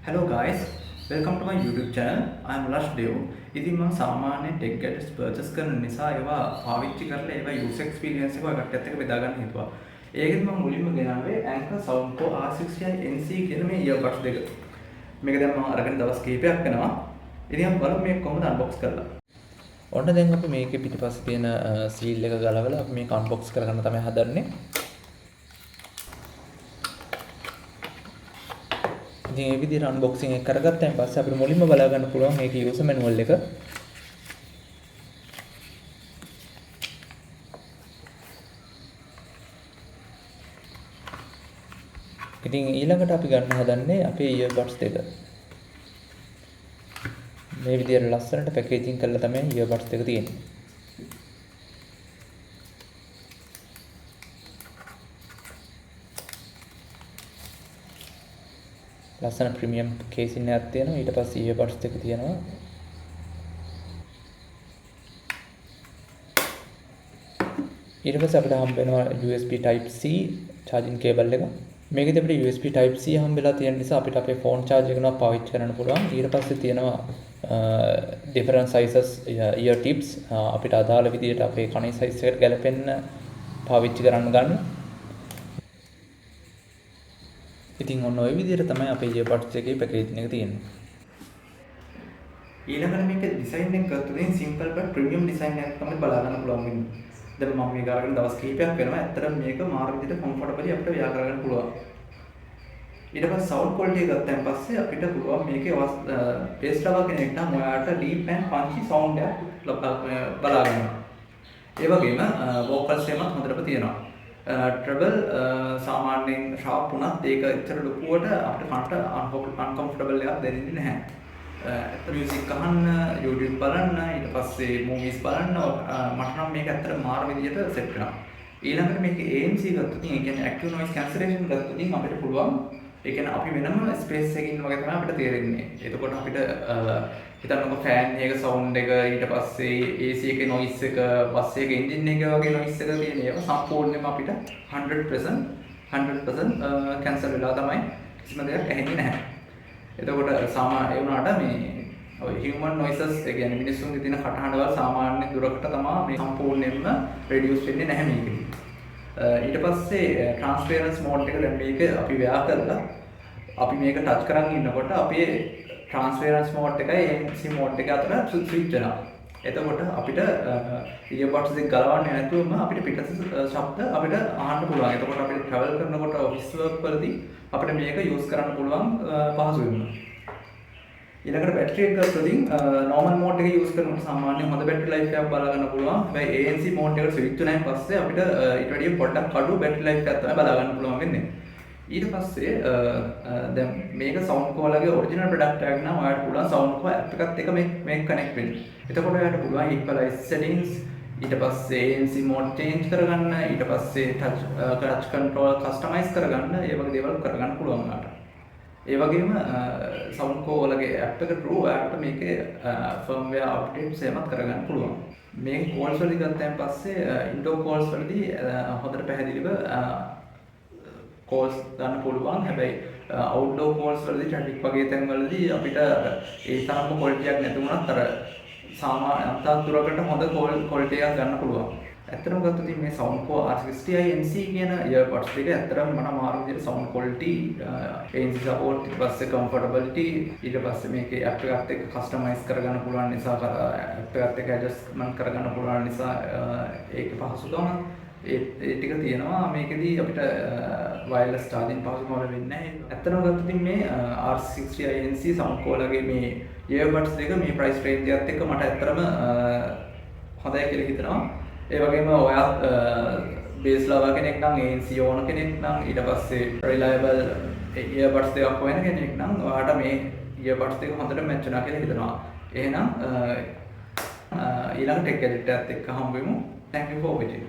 Hello guys, welcome to my YouTube channel. I am Lush Dev. ඉතින් මම සාමාන්‍යයෙන් tech gadgets purchase කරන නිසා ඒවා පාවිච්චි කරලා ඒවා user experience එක ඔයගොල්ලන්ට එක්ක බෙදා ගන්න හිතුවා. ඒකෙදි මම මුලින්ම ගෙනාවේ Anker Soundcore R60i NC කියන මේ earbuds දෙක. මේක දැන් මම අරගෙන දවස් කිහිපයක් වෙනවා. ඉතින් අපි බලමු මේක කොහොමද unbox කරලා. ඔන්න දැන් අපි මේකේ පිටිපස්සේ තියෙන සීල් එක ගලවලා අපි මේක unbox කරගන්න තමයි හදන්නේ. ඉතින් මේ විදිහට unboxing එක කරගත්තාන් පස්සේ අපිට මුලින්ම බලා ගන්න පුළුවන් මේකේ user manual එක. ඉතින් ඊළඟට අපි ගන්න හදන්නේ අපේ earbuds දෙක. මේ විදිහට ලස්සනට පැකේජින් කරලා තමයි earbuds දෙක තියෙන්නේ. ලස්සන ප්‍රීමියම් කේසින් එකක් තියෙනවා. ඊට පස්සේ earbuds දෙක තියෙනවා. ඊට පස්සේ අපිට හම්බ වෙනවා USB type C charging cable එක. මේකෙදි අපිට USB type C හම්බෙලා තියෙන නිසා අපිට අපේ phone charge එක නම පාවිච්චි කරන්න පුළුවන්. ඊට පස්සේ තියෙනවා different sizes ear tips අපිට අදාළ විදිහට අපේ කනේ size එකට ගැලපෙන්න පාවිච්චි කරන්න ගන්න. ඉතින් ඔන්න ඔය විදිහට තමයි අපේ earbuds එකේ පැකේජින් එක තියෙන්නේ. ඊළඟට මේක ඩිසයින් එක ගත්තොත් simple but premium design එකක් තමයි බලා ගන්න පුළුවන් වෙන්නේ. දැන් මම මේක අරගෙන දවස් කිහිපයක් වෙනවා. ඇත්තටම මේක මාර විදිහට comfortably අපිට ව්‍යා කරගන්න පුළුවන්. ඊට පස්සේ sound quality එක ගත්තන් පස්සේ අපිට පුළුවන් මේකේ bass level කෙනෙක් නම් ඔයාලට deep and punchy sound එකක් බලා ගන්න. ඒ වගේම vocals එකමත් හොඳට තියෙනවා. treble සාමාන්‍යයෙන් sharp වුණත් ඒක ඇත්තට ලොකුවට අපිට කනට uncomfortable එකක් දැනෙන්නේ නැහැ. මියුසික් අහන්න, YouTube බලන්න, ඊට පස්සේ movies බලන්න මට නම් මේක ඇත්තට මාර විදියට සෙට් වෙනවා. ඊළඟට මේකේ ANC ගත්තොත් ඒ කියන්නේ active noise cancellation ගත්තොත් අපිට පුළුවන් ඒ කියන්නේ අපි වෙනම ස්පේස් එකකින් ඉන්න වගේ තමයි අපිට තේරෙන්නේ. එතකොට අපිට හිතන්නකො ෆෑන් එකක සවුන්ඩ් එක ඊට පස්සේ AC එකේ noise එක, බස් එකේ එන්ජින් එක වගේ noise එක තියෙන ඒවා සම්පූර්ණයෙන්ම අපිට 100% cancel වෙලා තමයි කිසිම දෙයක් ඇහෙන්නේ නැහැ. එතකොට සාමාන්‍ය ඒ වුණාට මේ ඔය human noises ඒ කියන්නේ මිනිස්සුන්ගේ තියෙන කටහඬවල් සාමාන්‍ය දුරකට තමයි මේ සම්පූර්ණයෙන්ම reduce වෙන්නේ නැහැ මේකෙදි. ඊට පස්සේ transparency mode එක දැන් මේක අපි ව්‍යා කරලා අපි මේක ටච් කරන් ඉන්නකොට අපේ transparency mode එකයි ANC mode එක අතර switch වෙනවා. එතකොට අපිට earbuds එක ගලවන්නේ නැතුවම අපිට පිටත ශබ්ද අපිට අහන්න පුළුවන්. එතකොට අපිට travel කරනකොට office work වලදී අපිට මේක use කරන්න පුළුවන් පහසු වෙනවා. ඊළඟට බැටරි එක ගත්තොත් normal mode එක use කරනකොට සාමාන්‍ය හොඳ battery life එකක් බලා ගන්න පුළුවන්. හැබැයි ANC mode එකට switch වුණාන් පස්සේ අපිට ඊට වැඩිය පොඩ්ඩක් අඩු battery life එකක් තමයි බලා ගන්න පුළුවන් වෙන්නේ. ඊට පස්සේ දැන් මේක Soundcore ලගේ original product එකක් නම් ඔයාලට පුළුවන් Soundcore app එකත් එක්ක මේක connect වෙන්න. එතකොට ඔයාලට පුළුවන් equalize settings ඊට පස්සේ ANC mode change කරගන්න ඊට පස්සේ touch control customize කරගන්න ඒ වගේ දේවල් කරගන්න පුළුවන් ඔයාලට. ඒ වගේම Soundcore ලගේ app එක through ඔයාලට මේකේ firmware updates එහෙමත් කරගන්න පුළුවන්. මේ calls වලදී ගත්තන් පස්සේ indoor calls වලදී හොඳට පැහැදිලිව calls ගන්න පුළුවන්. හැබැයි outdoor calls වලදී traffic වගේ තැන් වලදී අපිට ඒ තරම්ම quality එකක් නැති වුණත් අර සාමාන්‍ය අත්අඩංගුවකට හොඳ quality එකක් ගන්න පුළුවන්. ඇත්තටම ගත්තොත් මේ Soundcore R60i NC කියන earbuds එක ඇත්තටම මට මාරු විදිහට sound quality, ANC support, ඊට පස්සේ comfortability, ඊට පස්සේ මේකේ app එකත් එක්ක customize කරගන්න පුළුවන් නිසා app එකත් එක්ක adjustment කරගන්න පුළුවන් නිසා ඒකේ පහසුකම ඒ ටික තියෙනවා. මේකෙදී අපිට wireless charging පහසුකම ලැබෙන්නේ නැහැ. ඇත්තටම ගත්තොත් මේ R60i NC Soundcore ලගේ මේ earbuds දෙක මේ price range එකත් එක්ක මට ඇත්තටම හොඳයි කියලා හිතෙනවා. ඒ වගේම ඔයා bass lover කෙනෙක් නම් ANC ඕන කෙනෙක් නම් ඊට පස්සේ reliable earbuds දෙකක් හොයන කෙනෙක් නම් ඔයාට මේ earbuds දෙක හොඳට match වෙනවා කියලා හිතනවා. එහෙනම් ඊළඟ tech gadget එකත් එක්ක හම්බෙමු. Thank you for watching.